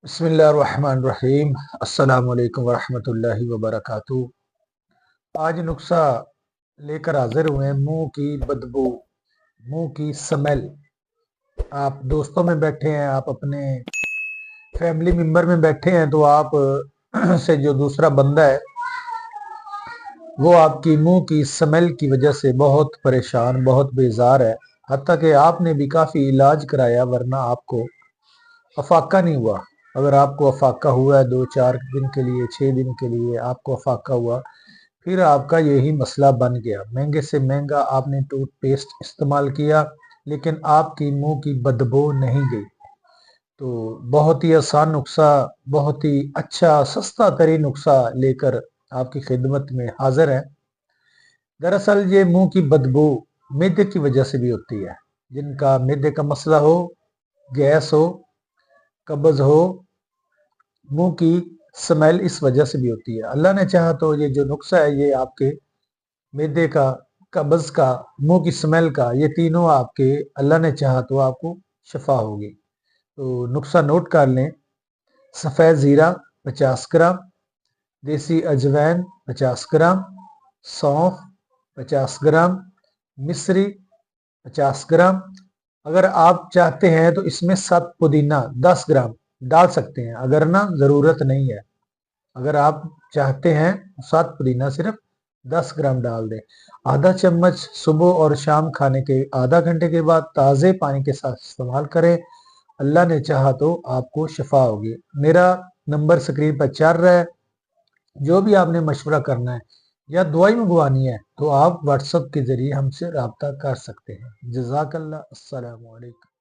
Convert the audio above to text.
بسم اللہ الرحمن الرحیم۔ السلام علیکم ورحمۃ اللہ وبرکاتہ۔ آج نسخہ لے کر حاضر ہوئے ہیں، منہ کی بدبو، منہ کی سمیل۔ آپ دوستوں میں بیٹھے ہیں، آپ اپنے فیملی ممبر میں بیٹھے ہیں، تو آپ سے جو دوسرا بندہ ہے وہ آپ کی منہ کی سمیل کی وجہ سے بہت پریشان، بہت بیزار ہے، حتیٰ کہ آپ نے بھی کافی علاج کرایا ورنہ آپ کو افاقہ نہیں ہوا۔ اگر آپ کو افاقہ ہوا ہے 2-4 دن کے لیے، 6 دن کے لیے آپ کو افاقہ ہوا، پھر آپ کا یہی مسئلہ بن گیا۔ مہنگے سے مہنگا آپ نے ٹوتھ پیسٹ استعمال کیا، لیکن آپ کی منہ کی بدبو نہیں گئی۔ تو بہت ہی آسان نسخہ، بہت ہی اچھا سستا ترین نسخہ لے کر آپ کی خدمت میں حاضر ہے۔ دراصل یہ منہ کی بدبو معدے کی وجہ سے بھی ہوتی ہے۔ جن کا معدے کا مسئلہ ہو، گیس ہو، قبض ہو، منہ کی سمیل اس وجہ سے بھی ہوتی ہے۔ اللہ نے چاہا تو یہ جو نسخہ ہے یہ آپ کے معدے کا، قبض کا، منہ کی سمیل کا، یہ تینوں آپ کے اللہ نے چاہا تو آپ کو شفا ہوگی۔ تو نسخہ نوٹ کر لیں: سفید زیرہ 50 گرام، دیسی اجوین 50 گرام، سونف 50 گرام، مصری 50 گرام۔ اگر آپ چاہتے ہیں تو اس میں 7 پودینہ 10 گرام ڈال سکتے ہیں، اگر نہ ضرورت نہیں ہے۔ اگر آپ چاہتے ہیں 7 پودینہ صرف 10 گرام ڈال دیں۔ آدھا چمچ صبح اور شام کھانے کے آدھا گھنٹے کے بعد تازے پانی کے ساتھ استعمال کریں۔ اللہ نے چاہا تو آپ کو شفا ہوگی۔ میرا نمبر سکرین پر چل رہا ہے، جو بھی آپ نے مشورہ کرنا ہے یا دوائی منگوانی ہے تو آپ واٹس ایپ کے ذریعے ہم سے رابطہ کر سکتے ہیں۔ جزاک اللہ۔ السلام علیکم۔